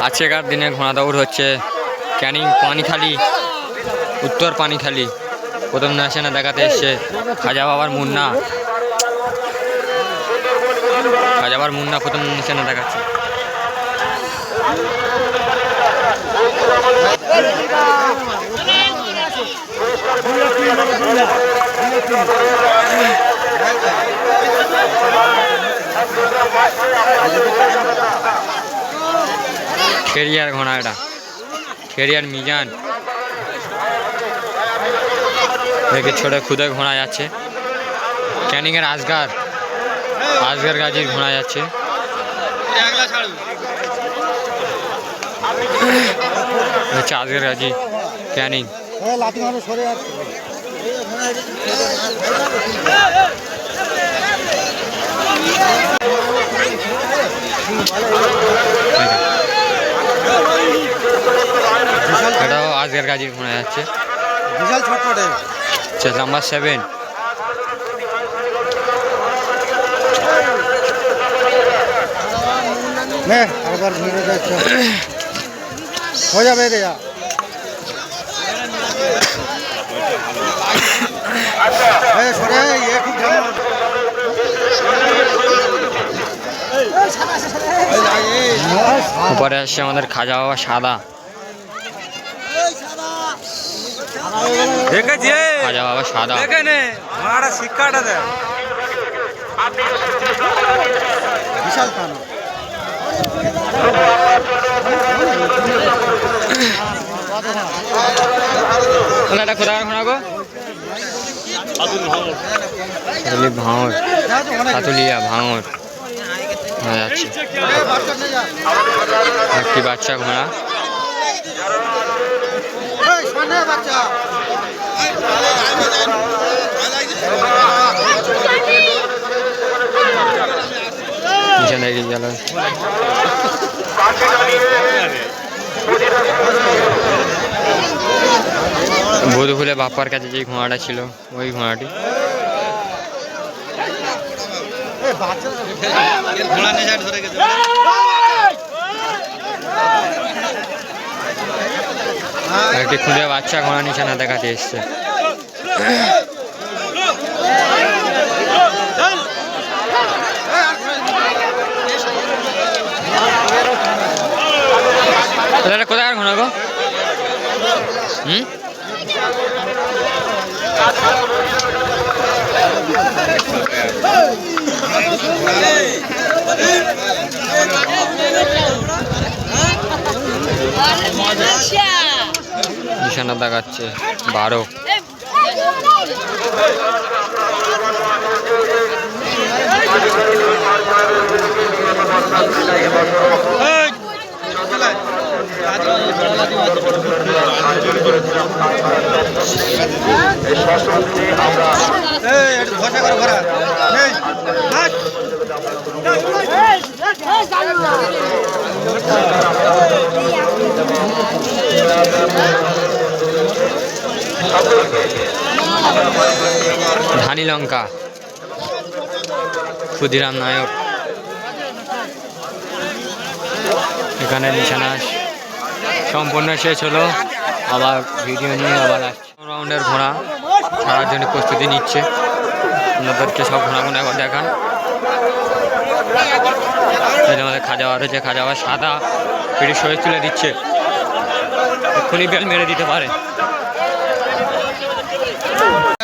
আজকেকার দিনে ঘোড়া দৌড় হচ্ছে ক্যানিং পানিখালি, উত্তর পানিখালি। প্রথম নিশানা দেখাতে এসছে খাজা বাবার মুন্না। খাজা বাবার মুন্না প্রথম নিশানা দেখাচ্ছে। খেরিয়ার ঘোড়া, এটা খেরিয়ার মিজান দেখে ছোট খুদে ঘোড়া যাচ্ছে। ক্যানিং এর আসগার গাজীর ঘোড়া যাচ্ছে। আসগার গাজী ক্যানিং। এটাও আসগার গাজীর ঘোড়া যাচ্ছে। বিশাল ছটফটে নাম্বার 7। हो जावे रे यार। ये खूब উপরে আসছে আমাদের খাজা বাবা সাদা। খাজা বাবা সাদা শিক্ষাটা দেয় বিশাল কানা। এটা কোথায় ঘোড়া গো? ভাঙর, সাতুলিয়া ভাঙর যাচ্ছে। একটি বাচ্চা ঘোড়া। বধুফুলে বাপ্পার কাছে যে ঘোড়াটা ছিল ওই ঘোড়াটি। একটি খুদে বাচ্চা ঘোড়া নিশানা দেখাতে এসছে। কোথায় ঘোড়া গো? নিশানা দেখাচ্ছে 12। ধানি লঙ্কা ক্ষুদিরাম নায়ক। এখানে নিশানা সম্পূর্ণ শেষ হলো। আবার ভিডিও নিয়ে আবার আসছে। রাউন্ডের ঘোড়া ছাড়ার জন্য প্রস্তুতি নিচ্ছে। আপনাদেরকে সব ঘোড়াগুলো একবার দেখান। আমাদের খাজা বাবা রয়েছে। খাজা বাবা সাদা পেটি শরীর তুলে দিচ্ছে। এক্ষুনি বেল মেরে দিতে পারে।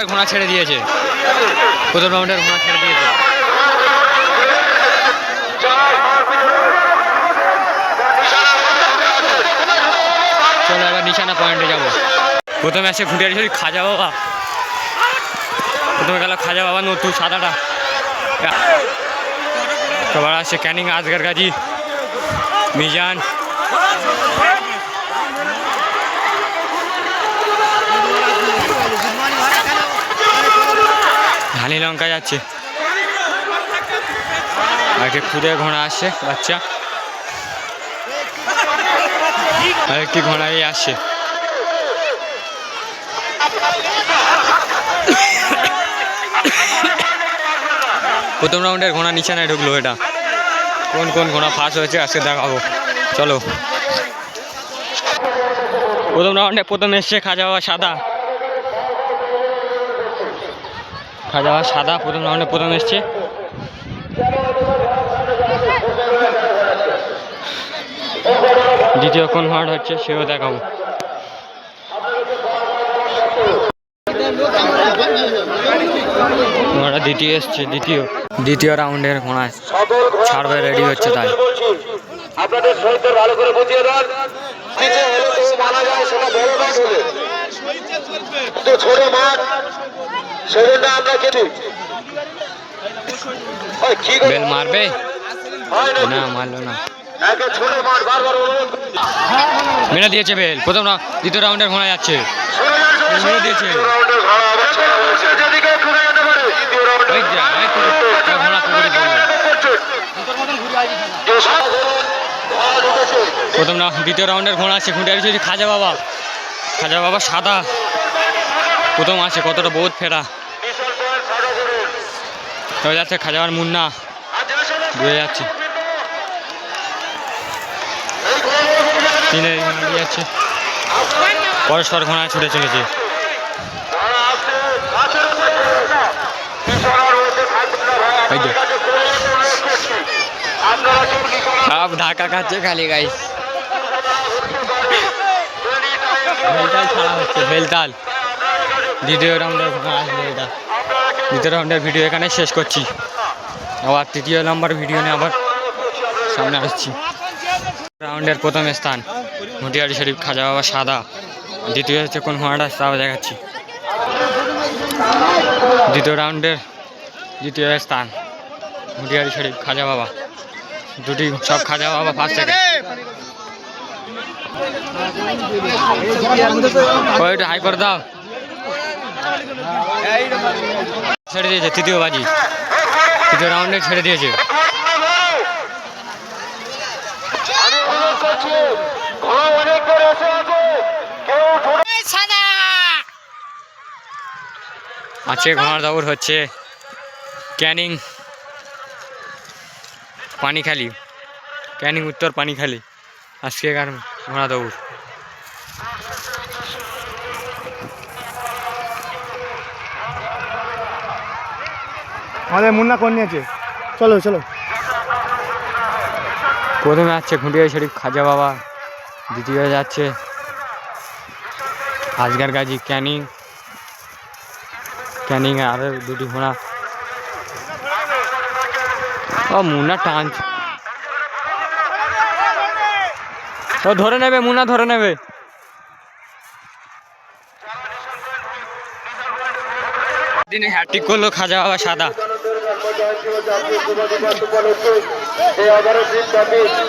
ঘোড়া ছেড়ে দিয়েছে। প্রথম রাউন্ডের ঘোড়া ছেড়ে দিয়েছে। চলো এবার নিশানা পয়েন্টে যাবো। প্রথমে আসে ফুটিয়ারি শরীর খাজা বাবা। প্রথমে গেল খাজা বাবা নতুন সাদাটা। সবার আসছে ক্যানিং আসগার গাজী মিজান। ধানি লঙ্কা যাচ্ছে। আরেকটি খুদে ঘোড়া আসছে বাচ্চা। আরেকটি ঘোড়াই আসছে। প্রথম রাউন্ডের ঘোড়া নিশানায় ঢুকলো। এটা কোন কোন ঘোড়া ফার্স্ট হয়েছে আজকে দেখাবো। চলো। প্রথম রাউন্ডে প্রথম এসছে খাজা বাবা সাদা। খাজা বাবা সাদা প্রথম রাউন্ডে প্রথম এসছে। দ্বিতীয় কোন হার্ড হচ্ছে সেও দেখাবো। ঘোড়া দ্বিতীয় এসছে, দ্বিতীয় রাউন্ডের ঘোড়ায় ছাড়বে, রেডি হচ্ছে তাই। আপনাদের শহীদদের ভালো করে বুঝিয়ে দেন, নিচে হলে তো মানা যায়, সেটা বড় মাঠ হলে তো ছোট মাঠ, সেজন্য আমরা খেলি। বেল মারবে না, মারলো না, একে ছোট মাঠ বারবার অনুরোধ মেরে দিয়েছে বেল। প্রথম দ্বিতীয় রাউন্ডের ঘোড়া যাচ্ছে, মেরে দিয়েছে। যেদিকে ঘুরে যেতে পারে ওই যা, এই তো, ওই ঘোড়া পুকুরে পড়লো। প্রথম দ্বিতীয় রাউন্ডের ঘোড়া আছে খুঁটিয়ারি ছড়ি খাজা বাবা। খাজা বাবা সাদা প্রথম আছে, কতটা বহুত ফেরা হয়ে যাচ্ছে। খাজা বাবার মুন্না বুঝে যাচ্ছে, তিনে যাচ্ছে, পরস্পর ঘোড়ায় ছুটে চলেছে। সব ধাক্কা খাচ্ছে খালি গাইস। বেলতাল ছাড়া হচ্ছে, বেলতাল। দ্বিতীয় রাউন্ডের আসবে এটা। দ্বিতীয় রাউন্ডের ভিডিও এখানে শেষ করছি, আবার তৃতীয় নাম্বার ভিডিও নিয়ে আবার সামনে আসছি। রাউন্ডের প্রথম স্থান ঘুটিয়ারি শরীফ খাজা বাবা সাদা। দ্বিতীয় হচ্ছে কোন ঘোড়াটা তাও দেখাচ্ছি। দ্বিতীয় রাউন্ডের দ্বিতীয় স্থান ঘুটিয়ারি শরীফ খাজা বাবা, দুটি সব খাজা বাবা ফার্স্ট সেকেন্ড। ওইটা হাই করে দাও, ছেড়ে দিয়েছে তৃতীয় বাজি, তৃতীয় রাউন্ডে ছেড়ে দিয়েছে। আছে ঘোড়ার দৌড় হচ্ছে ক্যানিং পানিখালি, ক্যানিং উত্তর পানিখালি আজকে ঘোড়া দৌড়। আমাদের মুন্না কোন নিয়েছে, চলো চলো। প্রথমে যাচ্ছে ঘুটিয়ারি শরীফ খাজা বাবা, দ্বিতীয় যাচ্ছে আজগার গাজী ক্যানিং, ক্যানিং আরো দুটি ঘোড়া। ও মুন্না টানছে, ও ধরে নেবে, মুন্না ধরে নেবে। দিনে হ্যাট্রিক করলো খাজা বাবা সাদা।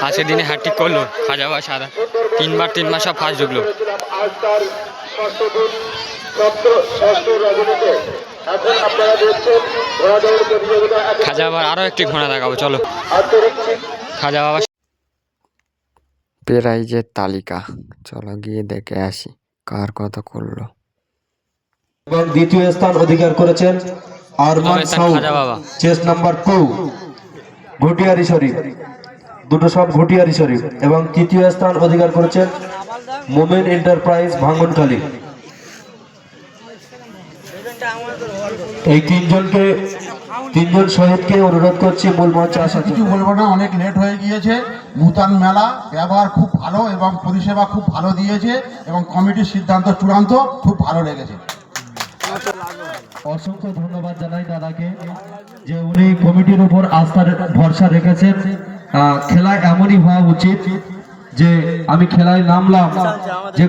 আজকের দিনে হ্যাট্রিক করলো খাজা বাবা সাদা, তিনবার সব ফার্স্ট ঢুকলো। খাজা বাবার আরো একটি ঘোড়া দেখাবো, চলো। খাজা বাবা প্রাইজের তালিকা, চলো গিয়ে দেখে আসি কার কত করলো। এবং দ্বিতীয় স্থান অধিকার করেছেন আরমান সাউ, চেস নাম্বার 2 ঘুটিয়ারি শরীফ, দুটো সব ঘুটিয়ারি শরীফ। এবং তৃতীয় স্থান অধিকার করেছেন মোমেন এন্টারপ্রাইজ ভাঙ্গনখালী। এই তিনজন শহীদকে অনুরোধ করছি মূল মঞ্চে আসা। কিছু বলবো না, অনেক লেট হয়ে গিয়েছে। নূতন মেলা, ব্যবহার খুব ভালো এবং পরিষেবা খুব ভালো দিয়েছে এবং কমিটির সিদ্ধান্ত চূড়ান্ত, খুব ভালো লেগেছে। অসংখ্য ধন্যবাদ জানাই দাদাকে যে উনি কমিটির উপর আস্থা ভরসা রেখেছেন। খেলা এমনই হওয়া উচিত যে আমি খেলায় নামলাম যে